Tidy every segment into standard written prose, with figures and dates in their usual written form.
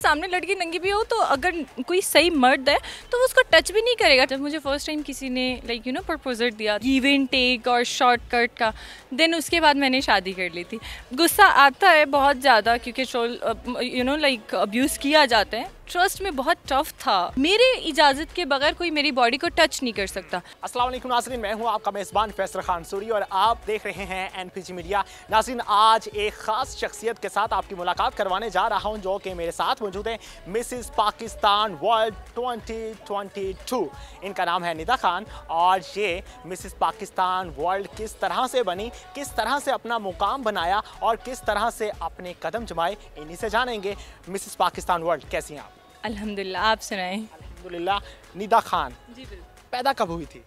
सामने लड़की नंगी भी हो तो अगर कोई सही मर्द है तो वो उसको टच भी नहीं करेगा। जब मुझे फर्स्ट टाइम किसी ने लाइक प्रपोजल दिया गिव एंड टेक और शॉर्टकट का, देन उसके बाद मैंने शादी कर ली थी। गुस्सा आता है बहुत ज़्यादा क्योंकि लाइक अब्यूज़ किया जाता है। ट्रस्ट में बहुत टफ था। मेरे इजाज़त के बगैर कोई मेरी बॉडी को टच नहीं कर सकता। अस्सलाम वालेकुम नाज़रीन, मैं हूं आपका मेज़बान फैसल खान सूरी और आप देख रहे हैं एनपीजी मीडिया। नाज़रीन, आज एक ख़ास शख्सियत के साथ आपकी मुलाकात करवाने जा रहा हूं जो कि मेरे साथ मौजूद है। मिसिस पाकिस्तान वर्ल्ड 2022, इनका नाम है निदा खान। और ये मिसिस पाकिस्तान वर्ल्ड किस तरह से बनी, किस तरह से अपना मुकाम बनाया और किस तरह से अपने कदम जमाए, इन्हीं से जानेंगे। मिसिस पाकिस्तान वर्ल्ड, कैसी हैं आप? अल्हम्दुलिल्लाह, आप सुनाएं। अल्हम्दुलिल्लाह। निदा खान जी बिल्कुल। पैदा कब हुई थी?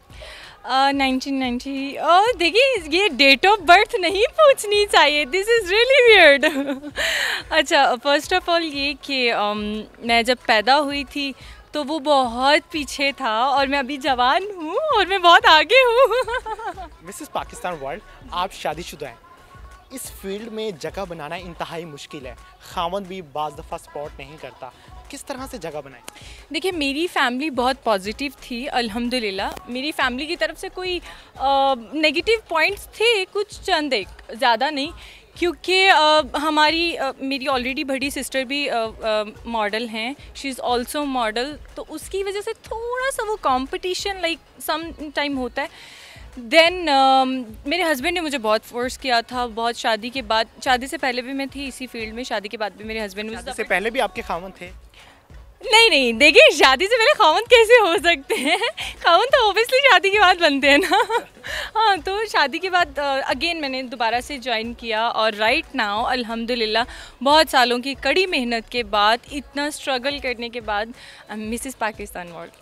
1990। देखिए, ये डेट ऑफ बर्थ नहीं पूछनी चाहिए, दिस इज़ रियली वियर्ड। अच्छा, फर्स्ट ऑफ ऑल ये कि मैं जब पैदा हुई थी तो वो बहुत पीछे था और मैं अभी जवान हूँ और मैं बहुत आगे हूँ। मिसिस पाकिस्तान वर्ल्ड, आप शादीशुदा हैं। इस फील्ड में जगह बनाना इंतहाई मुश्किल है। खामन भी बाज़ दफ़ा सपोर्ट नहीं करता। किस तरह से जगह बनाएं? देखिए, मेरी फैमिली बहुत पॉजिटिव थी अल्हम्दुलिल्लाह। मेरी फैमिली की तरफ से कोई नेगेटिव पॉइंट्स थे, कुछ चंद एक, ज़्यादा नहीं। क्योंकि मेरी ऑलरेडी बड़ी सिस्टर भी मॉडल हैं, शी इज़ ऑल्सो मॉडल, तो उसकी वजह से थोड़ा सा वो कंपटीशन लाइक सम टाइम होता है। देन मेरे हस्बैंड ने मुझे बहुत फोर्स किया था। बहुत शादी के बाद, शादी से पहले भी मैं थी इसी फील्ड में, शादी के बाद भी मेरे हस्बैंड शादी से पहले भी आपके खामन थे? नहीं, देखिए, शादी से पहले खामन कैसे हो सकते हैं? खामन तो ऑब्वियसली शादी के बाद बनते हैं ना। हाँ, तो शादी के बाद अगेन मैंने दोबारा से ज्वाइन किया और राइट नाउ अल्हम्दुलिल्लाह बहुत सालों की कड़ी मेहनत के बाद, इतना स्ट्रगल करने के बाद, मिसिस पाकिस्तान वर्ल्ड।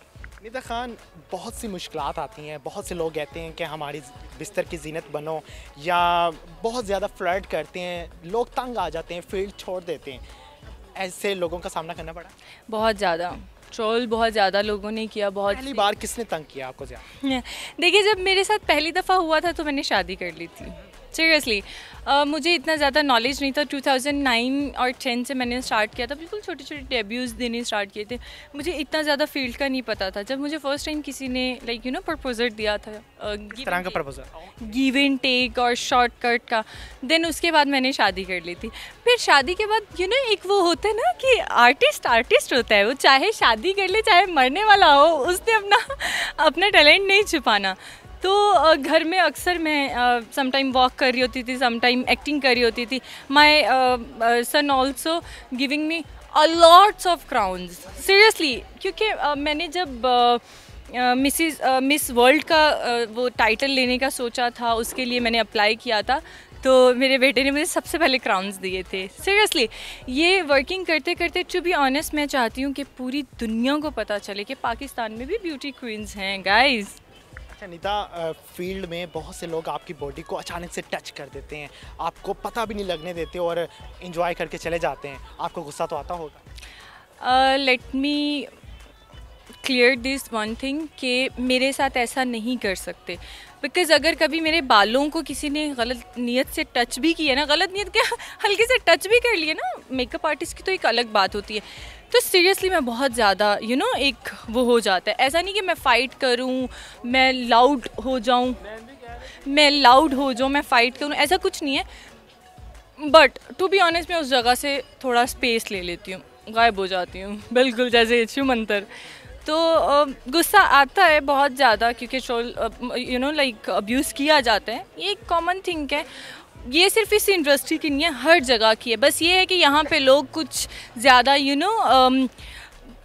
निदा खान, बहुत सी मुश्किलात आती हैं। बहुत से लोग कहते हैं कि हमारी बिस्तर की जीनत बनो, या बहुत ज़्यादा फ्लर्ट करते हैं, लोग तंग आ जाते हैं, फील्ड छोड़ देते हैं। ऐसे लोगों का सामना करना पड़ा? बहुत ज़्यादा ट्रोल बहुत ज़्यादा लोगों ने किया। बहुत पहली बार किसने तंग किया आपको ज़्यादा? देखिए, जब मेरे साथ पहली दफ़ा हुआ था तो मैंने शादी कर ली थी। सीरियसली मुझे इतना ज़्यादा नॉलेज नहीं था। 2009 और 10 से मैंने स्टार्ट किया था, बिल्कुल छोटे छोटे डेब्यूज़ देने स्टार्ट किए थे। मुझे इतना ज़्यादा फील्ड का नहीं पता था। जब मुझे फर्स्ट टाइम किसी ने लाइक प्रपोजल दिया था, किस तरह का प्रपोजल? गिव एंड टेक और शॉर्टकट का, देन उसके बाद मैंने शादी कर ली थी। फिर शादी के बाद एक वो होता है ना कि आर्टिस्ट होता है, वो चाहे शादी कर ले चाहे मरने वाला हो, उसने अपना टैलेंट नहीं छुपाना। तो घर में अक्सर मैं समटाइम वॉक कर रही होती थी, समटाइम एक्टिंग कर रही होती थी। My son also giving me a lots of crowns, seriously. क्योंकि मैंने जब मिस वर्ल्ड का वो टाइटल लेने का सोचा था, उसके लिए मैंने अप्लाई किया था, तो मेरे बेटे ने मुझे सबसे पहले क्राउन्स दिए थे। सीरियसली, ये वर्किंग करते करते, टू बी ऑनेस्ट, मैं चाहती हूँ कि पूरी दुनिया को पता चले कि पाकिस्तान में भी ब्यूटी क्वींस हैं, गाइज। अच्छा निदा, फील्ड में बहुत से लोग आपकी बॉडी को अचानक से टच कर देते हैं, आपको पता भी नहीं लगने देते और एंजॉय करके चले जाते हैं। आपको गुस्सा तो आता होगा? Let me clear this one thing कि मेरे साथ ऐसा नहीं कर सकते। बिकॉज़ अगर कभी मेरे बालों को किसी ने गलत नीयत से टच भी किया ना, गलत नीयत क्या, हल्के से टच भी कर लिए ना, मेकअप आर्टिस्ट की तो एक अलग बात होती है, तो सीरियसली मैं बहुत ज़्यादा एक वो हो जाता है। ऐसा नहीं कि मैं फ़ाइट करूं, मैं लाउड हो जाऊं, मैं फ़ाइट करूं, ऐसा कुछ नहीं है। बट टू बी ऑनेस्ट, मैं उस जगह से थोड़ा स्पेस ले लेती हूँ, गायब हो जाती हूँ, बिल्कुल जैसे इशू मंतर। तो गुस्सा आता है बहुत ज़्यादा क्योंकि ट्रोल लाइक अब्यूज़ किया जाता है। ये एक कॉमन थिंग है, ये सिर्फ इस इंडस्ट्री की नहीं है, हर जगह की है। बस ये है कि यहाँ पे लोग कुछ ज़्यादा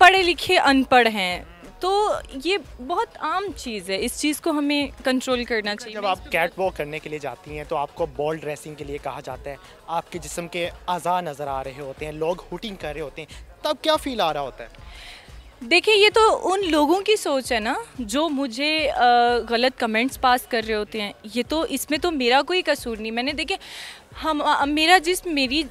पढ़े लिखे अनपढ़ हैं, तो ये बहुत आम चीज़ है। इस चीज़ को हमें कंट्रोल करना चाहिए। जब आप कैट वॉक करने के लिए जाती हैं तो आपको बॉल ड्रेसिंग के लिए कहा जाता है, आपके जिस्म के अज़ा नज़र आ रहे होते हैं, लोग हुटिंग कर रहे होते हैं, तब क्या फील आ रहा होता है? देखिए, ये तो उन लोगों की सोच है ना जो मुझे गलत कमेंट्स पास कर रहे होते हैं। ये तो, इसमें तो मेरा कोई कसूर नहीं। मैंने देखिए मेरा मेरी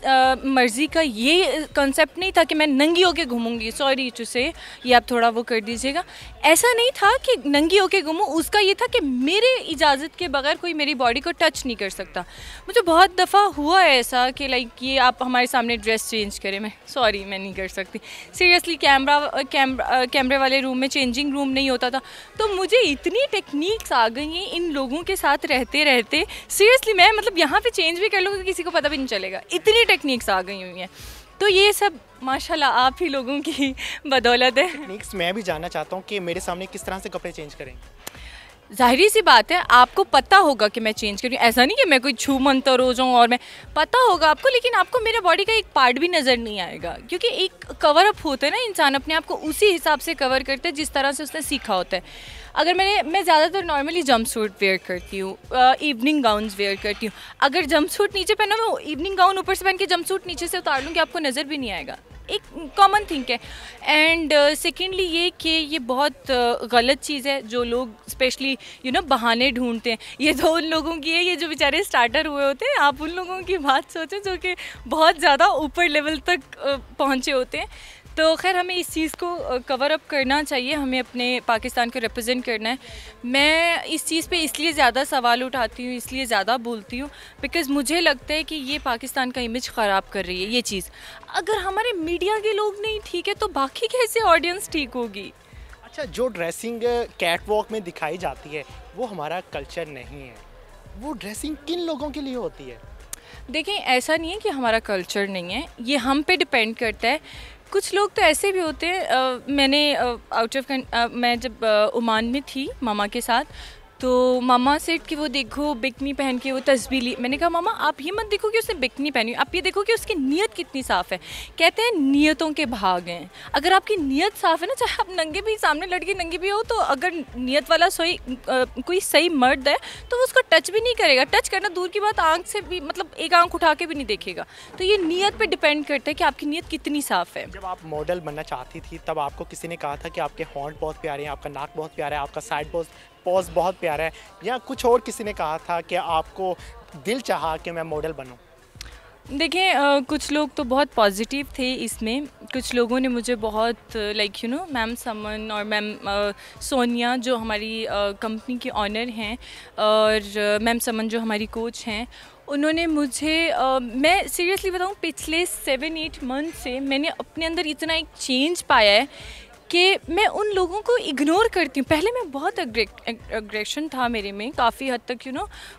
मर्ज़ी का ये कंसेप्ट नहीं था कि मैं नंगी होके घूमूंगी, सॉरी टू से, ये आप थोड़ा वो कर दीजिएगा। ऐसा नहीं था कि नंगी होके घूमूं, उसका ये था कि मेरे इजाज़त के बगैर कोई मेरी बॉडी को टच नहीं कर सकता। मुझे बहुत दफ़ा हुआ है ऐसा कि लाइक ये आप हमारे सामने ड्रेस चेंज करें, मैं सॉरी मैं नहीं कर सकती सीरियसली। कैमरे वाले रूम में चेंजिंग रूम नहीं होता था, तो मुझे इतनी टेक्निक्स आ गई हैं इन लोगों के साथ रहते रहते, सीरियसली मैं मतलब यहाँ पे चेंज भी कर लूँगी किसी को पता भी नहीं चलेगा, इतनी टेक्निक्स आ गई हुई हैं। तो ये सब माशाल्लाह आप ही लोगों की बदौलत है। टेक्निक्स मैं भी जानना चाहता हूँ कि मेरे सामने किस तरह से कपड़े चेंज करें। जाहिर सी बात है आपको पता होगा कि मैं चेंज करूँ, ऐसा नहीं कि मैं कोई छू मंतर हो जाऊँ और मैं, पता होगा आपको, लेकिन आपको मेरे बॉडी का एक पार्ट भी नज़र नहीं आएगा, क्योंकि एक कवर अप होता है ना, इंसान अपने आप को उसी हिसाब से कवर करता है जिस तरह से उसने सीखा होता है। अगर मैं ज़्यादातर नॉर्मली जंप सूट वेयर करती हूँ, इवनिंग गाउन्स वेयर करती हूँ। अगर जंप सूट नीचे पहना, मैं इवनिंग गाउन ऊपर से पहन के जंप सूट नीचे से उतार लूँ कि आपको नज़र भी नहीं आएगा, एक कॉमन थिंक है। एंड सेकेंडली ये कि ये बहुत गलत चीज़ है जो लोग स्पेशली बहाने ढूंढते हैं, ये तो उन लोगों की है, ये जो बेचारे स्टार्टर हुए होते हैं, आप उन लोगों की बात सोचें जो कि बहुत ज़्यादा ऊपर लेवल तक पहुँचे होते हैं। तो खैर हमें इस चीज़ को कवर अप करना चाहिए, हमें अपने पाकिस्तान को रिप्रेजेंट करना है। मैं इस चीज़ पे इसलिए ज़्यादा सवाल उठाती हूँ, इसलिए ज़्यादा बोलती हूँ, बिकॉज़ मुझे लगता है कि ये पाकिस्तान का इमेज ख़राब कर रही है ये चीज़। अगर हमारे मीडिया के लोग नहीं ठीक है तो बाकी कैसे ऑडियंस ठीक होगी। अच्छा, जो ड्रेसिंग कैट वॉक में दिखाई जाती है वो हमारा कल्चर नहीं है, वो ड्रेसिंग किन लोगों के लिए होती है? देखें, ऐसा नहीं है कि हमारा कल्चर नहीं है, ये हम पे डिपेंड करता है। कुछ लोग तो ऐसे भी होते हैं, मैंने आउट ऑफ मैं जब ओमान में थी मामा के साथ, तो मामा सेठ कि वो देखो बिकनी पहन के वो तस्वीर ली। मैंने कहा मामा आप ये मत देखो कि उसने बिकनी पहनी, आप ये देखो कि उसकी नीयत कितनी साफ़ है। कहते हैं नियतों के भाग हैं, अगर आपकी नीयत साफ़ है ना, चाहे आप नंगे भी, सामने लड़की नंगी भी हो, तो अगर नीयत वाला कोई सही मर्द है तो वो उसको टच भी नहीं करेगा। टच करना दूर की बात, आँख से भी, मतलब एक आँख उठा के भी नहीं देखेगा। तो ये नीयत पर डिपेंड करता है कि आपकी नीयत कितनी साफ़ है। जब आप मॉडल बनना चाहती थी तब आपको किसी ने कहा था कि आपके हॉर्न बहुत प्यारे हैं, आपका नाक बहुत प्यारा है, आपका साइड पॉज बहुत प्यारा है, या कुछ और किसी ने कहा था कि आपको दिल चाहा कि मैं मॉडल बनूं? देखें, कुछ लोग तो बहुत पॉजिटिव थे इसमें, कुछ लोगों ने मुझे बहुत मैम समन और मैम सोनिया जो हमारी कंपनी की ऑनर हैं, और मैम समन जो हमारी कोच हैं, उन्होंने मुझे मैं सीरियसली बताऊं, पिछले 7-8 मंथ से मैंने अपने अंदर इतना एक चेंज पाया है कि मैं उन लोगों को इग्नोर करती हूँ। पहले मैं बहुत अग्रेशन था मेरे में, काफ़ी हद तक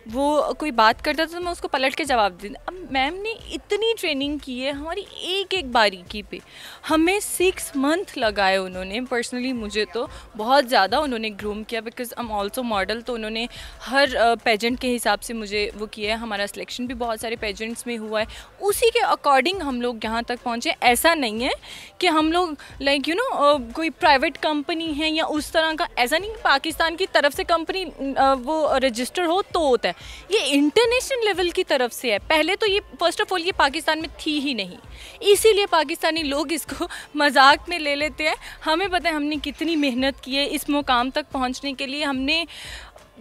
वो कोई बात करता था तो मैं उसको पलट के जवाब देती। अब मैम ने इतनी ट्रेनिंग की है हमारी एक एक बारीकी पे, हमें 6 मंथ लगाए उन्होंने। पर्सनली मुझे तो बहुत ज़्यादा उन्होंने ग्रूम किया, because I am also model, तो उन्होंने हर पेजेंट के हिसाब से मुझे वो किया है। हमारा सिलेक्शन भी बहुत सारे पेजेंट्स में हुआ है, उसी के अकॉर्डिंग हम लोग यहाँ तक पहुँचे। ऐसा नहीं है कि हम लोग कोई प्राइवेट कंपनी है या उस तरह का, ऐसा नहीं पाकिस्तान की तरफ से कंपनी वो रजिस्टर हो तो होता है, ये इंटरनेशनल लेवल की तरफ से है। पहले तो ये फर्स्ट ऑफ ऑल ये पाकिस्तान में थी ही नहीं, इसीलिए पाकिस्तानी लोग इसको मजाक में ले लेते हैं। हमें पता है हमने कितनी मेहनत की है इस मुकाम तक पहुंचने के लिए। हमने,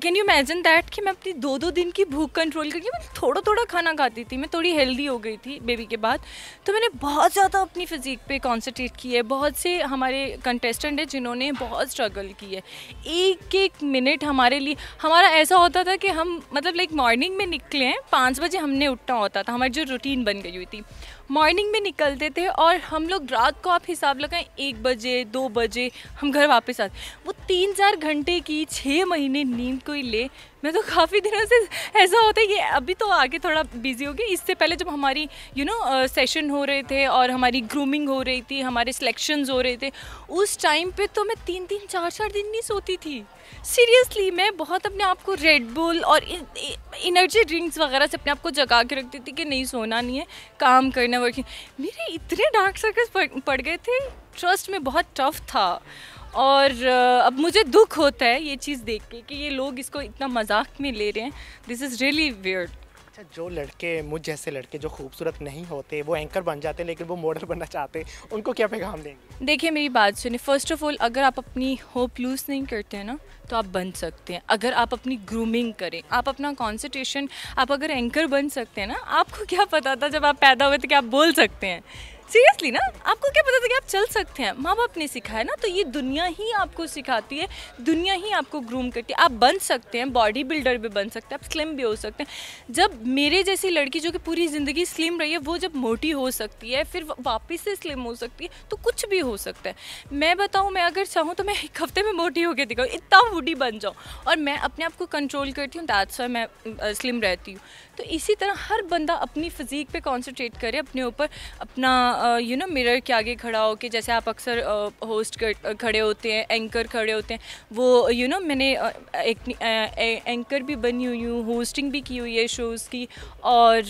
कैन यू इमेजिन दैट कि मैं अपनी 2-2 दिन की भूख कंट्रोल करके मैं थोड़ा थोड़ा खाना खाती थी। मैं थोड़ी हेल्दी हो गई थी बेबी के बाद, तो मैंने बहुत ज़्यादा अपनी फ़िज़ीक पे कॉन्सेंट्रेट की है। बहुत से हमारे कंटेस्टेंट हैं जिन्होंने बहुत स्ट्रगल की है। एक एक मिनट हमारे लिए, हमारा ऐसा होता था कि हम मतलब मॉर्निंग में निकले हैं, 5 बजे हमने उठना होता था, हमारी जो रूटीन बन गई हुई थी, मॉर्निंग में निकलते थे और हम लोग रात को आप हिसाब लगाएं 1 बजे 2 बजे हम घर वापस आते। वो 3-4 घंटे की 6 महीने नींद कोई ले, मैं तो काफ़ी दिनों से ऐसा होता है कि अभी तो आगे थोड़ा बिजी हो गई। इससे पहले जब हमारी सेशन हो रहे थे और हमारी ग्रूमिंग हो रही थी, हमारे सिलेक्शंस हो रहे थे, उस टाइम पे तो मैं 3-3 4-4 दिन नहीं सोती थी। सीरियसली मैं बहुत अपने आप को रेड बुल और एनर्जी ड्रिंक्स वगैरह से अपने आप को जगा के रखती थी कि नहीं सोना नहीं है, काम करना, वर्किंग। मेरे इतने डार्क सर्कल्स पड़ गए थे, ट्रस्ट में बहुत टफ था। और अब मुझे दुख होता है ये चीज़ देख के कि ये लोग इसको इतना मजाक में ले रहे हैं। This is really weird. अच्छा, जो लड़के, मुझ जैसे लड़के जो खूबसूरत नहीं होते वो एंकर बन जाते लेकिन वो मॉडल बनना चाहते, उनको क्या पैगाम देंगे? देखिए मेरी बात सुनिए, फ़र्स्ट ऑफ़ ऑल अगर आप अपनी होप लूज़ नहीं करते हैं ना तो आप बन सकते हैं। अगर आप अपनी ग्रूमिंग करें, आप अपना कॉन्संट्रेशन, आप अगर एंकर बन सकते हैं ना, आपको क्या पता था जब आप पैदा हुए थे कि आप बोल सकते हैं? सीरियसली ना, आपको क्या पता था कि आप चल सकते हैं? माँ बाप ने सिखाया ना, तो ये दुनिया ही आपको सिखाती है, दुनिया ही आपको ग्रूम करती है। आप बन सकते हैं, बॉडी बिल्डर भी बन सकते हैं, आप स्लिम भी हो सकते हैं। जब मेरे जैसी लड़की जो कि पूरी ज़िंदगी स्लिम रही है, वो जब मोटी हो सकती है, फिर वापस से स्लिम हो सकती है, तो कुछ भी हो सकता है। मैं बताऊँ, मैं अगर चाहूँ तो मैं 1 हफ्ते में मोटी होकर दिखाऊँ, इतना फूडी बन जाऊँ, और मैं अपने आप को कंट्रोल करती हूँ, दैट्स व्हाई मैं स्लिम रहती हूँ। तो इसी तरह हर बंदा अपनी फिज़ीक पे कॉन्सेंट्रेट करे, अपने ऊपर, अपना मिरर के आगे खड़ा हो के, जैसे आप अक्सर होस्ट कर खड़े होते हैं, एंकर खड़े होते हैं, वो मैंने एक एंकर भी बनी हुई हूँ, होस्टिंग भी की हुई है शोज़ की, और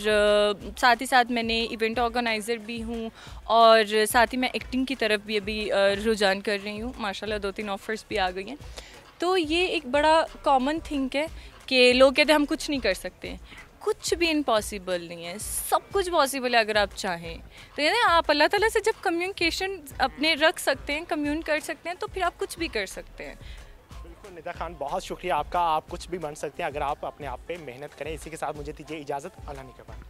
साथ ही साथ मैंने इवेंट ऑर्गेनाइज़र भी हूँ, और साथ ही मैं एक्टिंग की तरफ भी अभी रुझान कर रही हूँ। माशाल्लाह 2-3 ऑफ़र्स भी आ गई हैं। तो ये एक बड़ा कॉमन थिंग है कि लोग कहते हैं हम कुछ नहीं कर सकते। कुछ भी इम्पॉसिबल नहीं है, सब कुछ पॉसिबल है अगर आप चाहें। तो ये ना, आप अल्लाह ताला से जब कम्युनिकेशन अपने रख सकते हैं, कम्यून कर सकते हैं, तो फिर आप कुछ भी कर सकते हैं। बिल्कुल निदा खान, बहुत शुक्रिया आपका। आप कुछ भी बन सकते हैं अगर आप अपने आप पे मेहनत करें। इसी के साथ मुझे दीजिए इजाज़त। अल्लाह निगहबान।